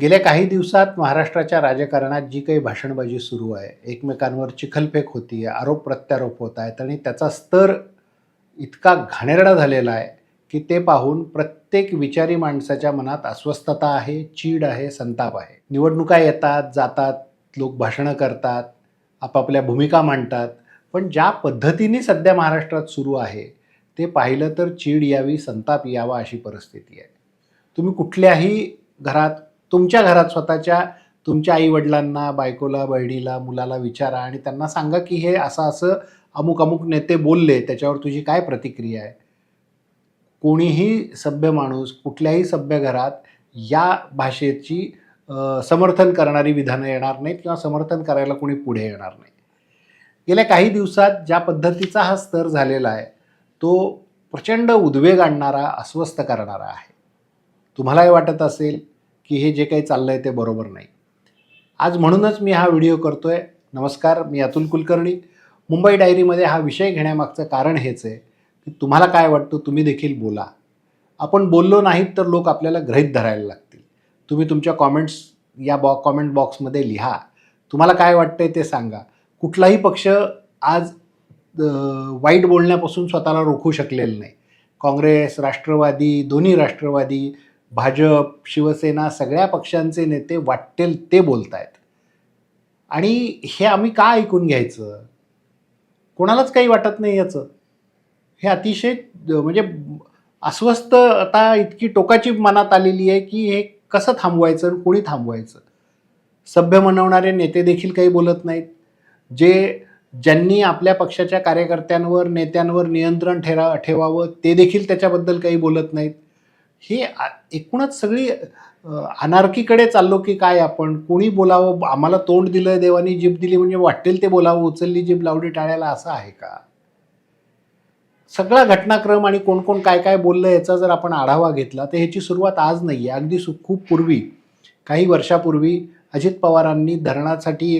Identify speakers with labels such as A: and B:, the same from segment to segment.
A: गेल्या काही दिवसात महाराष्ट्राच्या राजकारणात जी काही भाषणबाजी सुरू आहे, एकमेकांवर चिखलफेक होती आहे, आरोप प्रत्यारोप होत आहेत आणि त्याचा स्तर इतका घाणेरडा झालेला आहे, की ते पाहून प्रत्येक विचारी माणसाच्या मनात अस्वस्थता आहे, चीड आहे, संताप आहे. निवडणुका येतात, जातात, लोक भाषणं करतात, आपापल्या भूमिका मांडतात. पण ज्या पद्धतीने सध्या महाराष्ट्रात सुरू आहे, ते पाहिलं तर चीड यावी, संताप यावा अशी परिस्थिती आहे. तुम्ही कुठल्याही घरात, तुमच्या घरात स्वतःच्या तुमच्या आई-वडिलांना, बायकोला, बहिणीला, मुलाला विचारा आणि त्यांना सांगा, की हे असं-असं अमुक-अमुक नेते बोलले, त्याच्यावर तुझी काय प्रतिक्रिया आहे? कोणीही सभ्य माणूस कुठल्याही सभ्य घरात या भाषेची समर्थन करणारी विधानं येणार नाहीत किंवा समर्थन करायला कोणी पुढे येणार नाही. गेल्या काही दिवसात ज्या पद्धतीचा हा स्तर झालेला आहे, तो प्रचंड उद्वेग आणणारा, अस्वस्थ करणारा आहे. तुम्हालाही वाटत असेल, की हे जे काही चाललंय ते बरोबर नाही. आज म्हणूनच मी हा व्हिडिओ करतोय. नमस्कार, मी अतुल कुलकर्णी. मुंबई डायरीमध्ये हा विषय घेण्यामागचं कारण हेच आहे, की तुम्हाला काय वाटतं तुम्ही देखील बोला. आपण बोललो नाहीत तर लोक आपल्याला गृहीत धरायला लागतील. तुम्ही तुमच्या कॉमेंट्स या कॉमेंट बॉक्समध्ये लिहा. तुम्हाला काय वाटतंय ते सांगा. कुठलाही पक्ष आज वाईट बोलण्यापासून स्वतःला रोखू शकलेलं नाही. काँग्रेस, राष्ट्रवादी, दोन्ही राष्ट्रवादी, भाजप, शिवसेना सगळ्या पक्षांचे नेते वाटेल ते बोलत आहेत. आणि हे आम्ही का ऐकून घ्यायचं? कोणालाच काही वाटत नाही याचं. हे अतिशय म्हणजे अस्वस्थ आता इतकी टोकाची मनात आलेली आहे, की हे कसं थांबवायचं आणि कोणी थांबवायचं? सभ्य म्हणवणारे नेते देखील काही बोलत नाहीत. ज्यांनी आपल्या पक्षाच्या कार्यकर्त्यांवर, नेत्यांवर नियंत्रण ठेवावं ते देखील त्याच्याबद्दल काही बोलत नाहीत. हे एकूणच सगळी अनार्कीकडे चाललो की काय आपण? कोणी बोलावं, आम्हाला तोंड दिलंय देवानी, जीभ दिली म्हणजे वाटेल ते बोलावं, उचलली जीभ लावली टाळ्याला, असं आहे का? सगळा घटनाक्रम आणि कोण कोण काय काय बोललं याचा जर आपण आढावा घेतला तर ह्याची सुरुवात आज नाही आहे. अगदी खूप पूर्वी, काही वर्षापूर्वी अजित पवारांनी धरणासाठी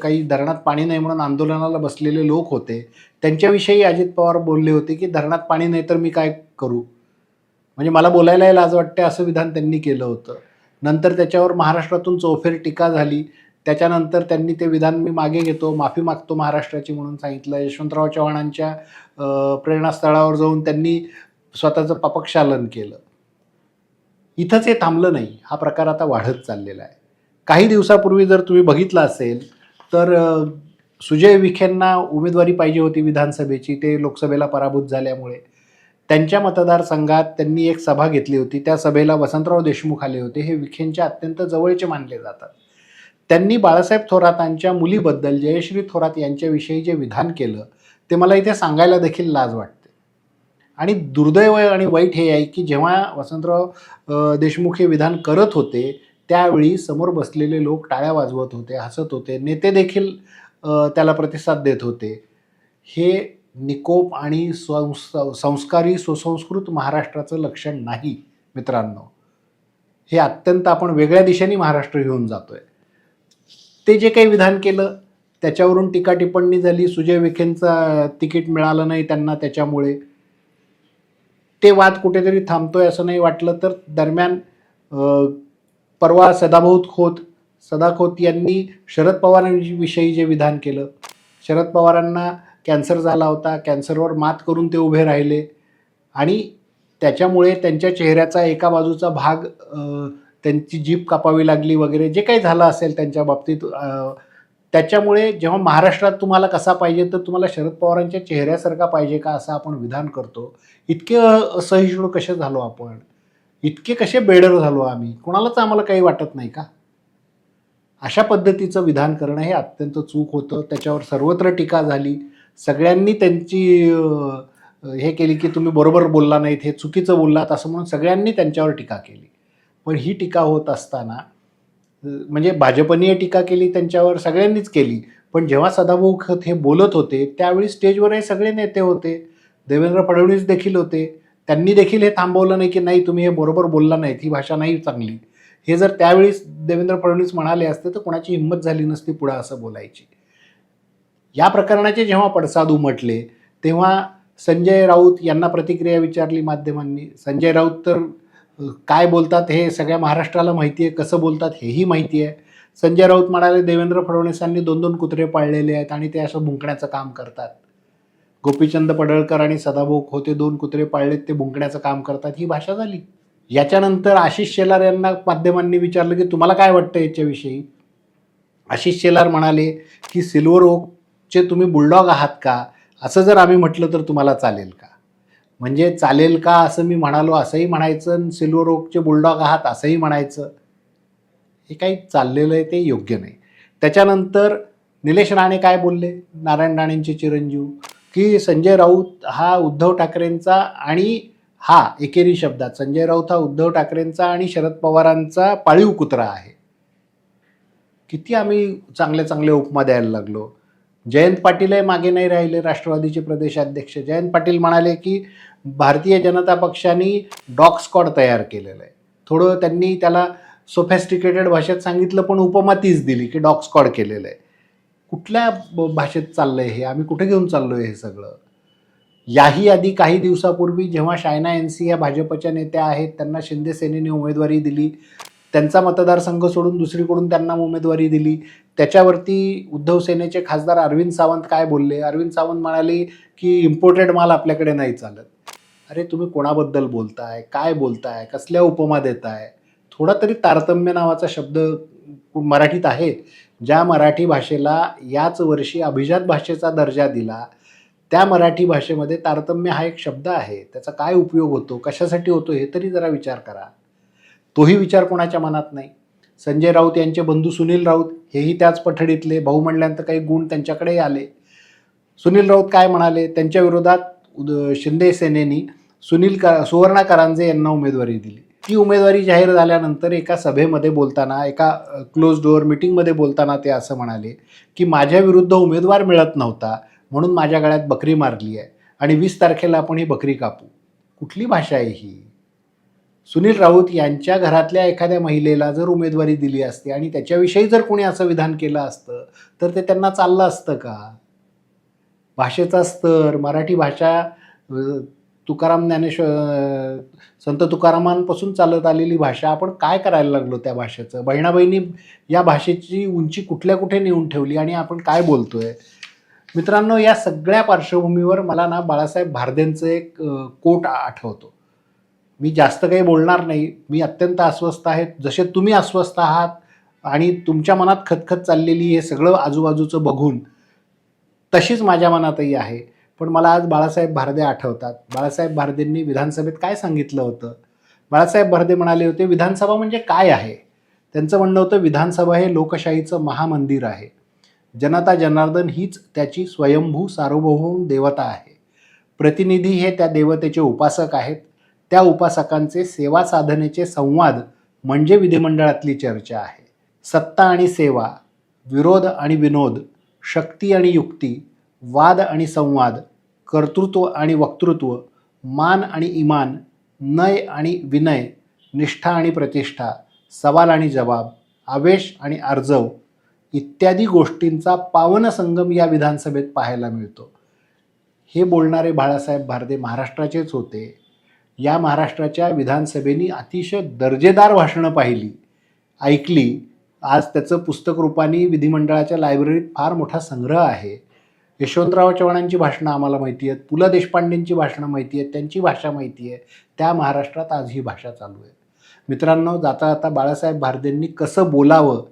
A: काही धरणात पाणी नाही म्हणून आंदोलनाला बसलेले लोक होते. त्यांच्याविषयी अजित पवार बोलले होते, की धरणात पाणी नाही तर मी काय करू? म्हणजे मला बोलायलाही लाज वाटते असं विधान त्यांनी केलं होतं. नंतर त्याच्यावर महाराष्ट्रातून चौफेर टीका झाली. त्याच्यानंतर त्यांनी ते विधान मी मागे घेतो, माफी मागतो महाराष्ट्राची म्हणून सांगितलं. यशवंतराव चव्हाणांच्या प्रेरणास्थळावर जाऊन त्यांनी स्वतःचं पापक्षालन केलं. इथंच हे थांबलं नाही. हा प्रकार आता वाढत चाललेला आहे. काही दिवसापूर्वी जर तुम्ही बघितलं असेल तर सुजय विखेंना उमेदवारी पाहिजे होती विधानसभेची. ते लोकसभेला पराभूत झाल्यामुळे त्यांच्या मतदारसंघात त्यांनी एक सभा घेतली होती. त्या सभेला वसंतराव देशमुख आले होते. हे विखेंच्या अत्यंत जवळचे मानले जातात. त्यांनी बाळासाहेब थोरातांच्या मुलीबद्दल, जयश्री थोरात यांच्याविषयी जे विधान केलं ते मला इथे सांगायला देखील लाज वाटते. आणि दुर्दैव आणि वाईट हे आहे, की जेव्हा वसंतराव देशमुख हे विधान करत होते त्यावेळी समोर बसलेले लोक टाळ्या वाजवत होते, हसत होते. नेते देखील त्याला प्रतिसाद देत होते. हे निकोप आणि संस्कारी सुसंस्कृत महाराष्ट्राचं लक्षण नाही मित्रांनो. हे अत्यंत आपण वेगळ्या दिशेने महाराष्ट्र घेऊन जातोय. ते जे काही विधान केलं त्याच्यावरून टीका टिप्पणी झाली. सुजय विखेंचं तिकीट मिळालं नाही त्यांना, त्याच्यामुळे ते वाद कुठेतरी थांबतोय असं नाही वाटलं. तर दरम्यान परवा सदा खोत यांनी शरद पवारांविषयी जे विधान केलं, शरद पवारांना कॅन्सर झाला होता, कॅन्सरवर मात करून ते उभे राहिले आणि त्याच्यामुळे त्यांच्या चेहऱ्याचा एका बाजूचा भाग, त्यांची जीभ कापावी लागली वगैरे जे काही झालं असेल त्यांच्या बाबतीत, त्याच्यामुळे जेव्हा महाराष्ट्रात तुम्हाला कसा पाहिजे तर तुम्हाला शरद पवारांच्या चेहऱ्यासारखा पाहिजे का असं आपण विधान करतो. इतके असहिष्णू कसे झालो आपण? इतके कसे बेडर झालो आम्ही? कोणालाच आम्हाला काही वाटत नाही का? अशा पद्धतीचं विधान करणं हे अत्यंत चूक होतं. त्याच्यावर सर्वत्र टीका झाली. सगळ्यांनी त्यांची हे केली, की तुम्ही बरोबर बोलला नाहीत, हे चुकीचं बोललात असं म्हणून सगळ्यांनी त्यांच्यावर टीका केली. पण ही टीका होत असताना म्हणजे भाजपने टीका केली त्यांच्यावर, सगळ्यांनीच केली. पण जेव्हा सदाभाऊ खोत हे बोलत होते त्यावेळी स्टेजवर हे सगळे नेते होते. देवेंद्र फडणवीस देखील होते. त्यांनी देखील हे थांबवलं नाही, की नाही तुम्ही हे बरोबर बोलला नाहीत, ही भाषा नाही चांगली. हे जर त्यावेळीस देवेंद्र फडणवीस म्हणाले असते तर कोणाची हिंमत झाली नसती पुढं असं बोलायची. या प्रकरणाचे जेव्हा पडसाद उमटले तेव्हा संजय राऊत यांना प्रतिक्रिया विचारली माध्यमांनी. संजय राऊत तर काय बोलतात हे सगळ्या महाराष्ट्राला माहिती आहे, कसं बोलतात हेही माहिती आहे. संजय राऊत म्हणाले देवेंद्र फडणवीसांनी 2-2 कुत्रे पाळलेले आहेत आणि ते असं भुंकण्याचं काम करतात. गोपीचंद पडळकर आणि सदाभाऊ खोते 2 कुत्रे पाळलेत, ते भुंकण्याचं काम करतात, ही भाषा झाली. याच्यानंतर आशिष शेलार यांना माध्यमांनी विचारलं की तुम्हाला काय वाटतं याच्याविषयी. आशिष शेलार म्हणाले की सिल्वर ओकचे तुम्ही बुलडॉग आहात का, असं जर आम्ही म्हटलं तर तुम्हाला चालेल का. म्हणजे चालेल का असं मी म्हणालो असंही म्हणायचं आणि सिल्वर ओकचे बुलडॉग आहात असंही म्हणायचं. हे काही चाललेलं आहे ते योग्य नाही. त्याच्यानंतर निलेश राणे काय बोलले, नारायण राणेंचे चिरंजीव, की संजय राऊत हा उद्धव ठाकरेंचा आणि हा एकेरी शब्दात संजय राऊत हा उद्धव ठाकरेंचा आणि शरद पवारांचा पाळीव कुत्रा आहे. किती आम्ही चांगले चांगले उपमा द्यायला लागलो. जयंत पाटीलही मागे नाही राहिले, राष्ट्रवादीचे प्रदेशाध्यक्ष. जयंत पाटील म्हणाले की भारतीय जनता पक्षाने डॉग स्क्वॉड तयार केलेलं आहे. थोडं त्यांनी त्याला सोफेस्टिकेटेड भाषेत सांगितलं, पण उपमा तीच दिली की डॉग स्क्वॉड केलेलं आहे. कुठल्या भाषेत चाललंय हे, आम्ही कुठे घेऊन चाललोय हे सगळं. याही आधी काही दिवसापूर्वी जेव्हा शायना एनसी या भाजपच्या नेत्या आहेत, त्यांना शिंदे सेनेने उमेदवारी दिली, त्यांचा मतदारसंघ सोडून दुसरीकडून त्यांना उमेदवारी दिली, त्याच्यावरती उद्धव सेनेचे खासदार अरविंद सावंत काय बोलले. अरविंद सावंत म्हणाले की इम्पोर्टेड माल आपल्याकडे नाही चालत. अरे तुम्ही कोणाबद्दल बोलताय, काय बोलताय, कसल्या उपमा देताय. थोडा तरी तारतम्य नावाचा शब्द मराठीत आहे. ज्या मराठी भाषेला याच वर्षी अभिजात भाषेचा दर्जा दिला, त्या मराठी भाषेमध्ये तारतम्य हा एक शब्द आहे. त्याचा काय उपयोग होतो, कशासाठी होतो, हे तरी जरा विचार करा. तोही विचार कोणाच्या मनात नाही. संजय राऊत यांचे बंधू सुनील राऊत हेही त्याच पठडीतले. भाऊ म्हणल्यानंतर काही गुण त्यांच्याकडेही आले. सुनील राऊत काय म्हणाले, त्यांच्या विरोधात शिंदे सेनेनी सुवर्णा कारंजे यांना उमेदवारी दिली. ती उमेदवारी जाहीर झाल्यानंतर एका सभेमध्ये बोलताना, एका क्लोज डोअर मीटिंगमध्ये बोलताना ते असं म्हणाले की माझ्या विरुद्ध उमेदवार मिळत नव्हता म्हणून माझ्या गळ्यात बकरी मारली आहे आणि 20 तारखेला आपण ही बकरी कापू. कुठली भाषा आहे ही. सुनील राऊत यांच्या घरातल्या एखाद्या महिलेला जर उमेदवारी दिली असती आणि त्याच्याविषयी जर कोणी असं विधान केलं असतं तर ते त्यांना चाललं असतं का. भाषेचा स्तर, मराठी भाषा तुकाराम ज्ञानेश्वर संत तुकारामांपासून चालत आलेली भाषा, आपण काय करायला लागलो त्या भाषेचं. बहिणाबहिणी या भाषेची उंची कुठल्या कुठे नेऊन ठेवली आणि आपण काय बोलतोय. मित्रांनो, या सगळ्या पार्श्वभूमीवर मला ना बाळासाहेब भारदेंचं एक कोट आठवतो. मी जास्त काही बोलणार नाही. मी अत्यंत अस्वस्थ आहे, जसे तुम्ही अस्वस्थ आहात आणि तुमच्या मनात खतखत चाललेली हे सगळं आजूबाजूचं बघून तशीच माझ्या मनातही आहे. पण मला आज बाळासाहेब भारदे आठवतात. बाळासाहेब भारदेंनी विधानसभेत काय सांगितलं होतं. बाळासाहेब भारदे म्हणाले होते, विधानसभा म्हणजे काय आहे. त्यांचं म्हणणं होतं, विधानसभा हे लोकशाहीचं महामंदिर आहे. जनता जनार्दन हीच त्याची स्वयंभू सार्वभौम देवता आहे. प्रतिनिधी हे त्या देवतेचे उपासक आहेत. त्या उपासकांचे सेवा साधनेचे संवाद म्हणजे विधिमंडळातली चर्चा आहे. सत्ता आणि सेवा, विरोध आणि विनोद, शक्ती आणि युक्ती, वाद आणि संवाद, कर्तृत्व आणि वक्तृत्व, मान आणि इमान, नय आणि विनय, निष्ठा आणि प्रतिष्ठा, सवाल आणि जबाब, आवेश आणि आर्जव इत्यादी गोष्टींचा पावन संगम या विधानसभेत पाहायला मिळतो. हे बोलणारे बाळासाहेब भारदे महाराष्ट्राचेच होते. या महाराष्ट्राच्या विधानसभेनी अतिशय दर्जेदार भाषणं पाहिली, ऐकली. आज त्याचं पुस्तक रूपाने विधिमंडळाच्या लायब्ररीत फार मोठा संग्रह आहे. यशवंतराव चव्हाणांची भाषणं आम्हाला माहिती आहेत, पु ल देशपांडेंची भाषणं माहिती आहेत, त्यांची भाषा माहिती आहे. त्या महाराष्ट्रात आज ही भाषा चालू आहे. मित्रांनो, जाता जाता बाळासाहेब भारदेंनी कसं बोलावं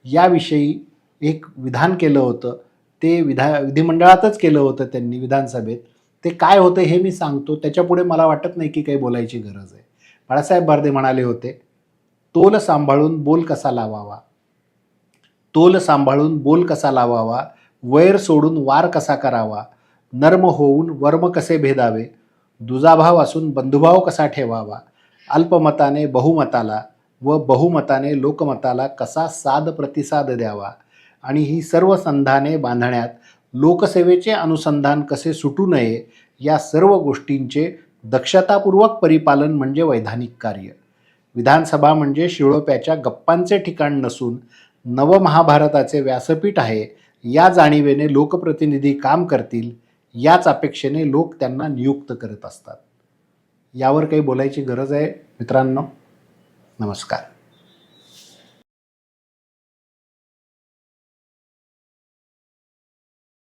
A: याविषयी एक विधान केलं होतं. ते विधिमंडळातच केलं होतं त्यांनी, विधानसभेत. ते काय होतं हे मी सांगतो. त्याच्यापुढे मला वाटत नाही की काही बोलायची गरज आहे. बाळासाहेब भारदे म्हणाले होते, तोल सांभाळून बोल कसा लावावा, तोल सांभाळून बोल कसा लावावा, वैर सोडून वार कसा करावा, नर्म होऊन वर्म कसे भेदावे, दुजाभाव असून बंधुभाव कसा ठेवावा, अल्पमताने बहुमताला व बहुमताने लोकमताला कसा साध प्रतिसाद द्यावा आणि ही सर्व संधाने बांधण्यात लोकसेवेचे अनुसंधान कसे सुटू नये, या सर्व गोष्टींचे दक्षतापूर्वक परिपालन म्हणजे वैधानिक कार्य. विधानसभा म्हणजे शिळोप्याच्या गप्पांचे ठिकाण नसून नवमहाभारताचे व्यासपीठ आहे. या जाणीवेने लोकप्रतिनिधी काम करतील, याच अपेक्षेने लोक त्यांना नियुक्त करत असतात. यावर काही बोलायची गरज आहे मित्रांनो? नमस्कार.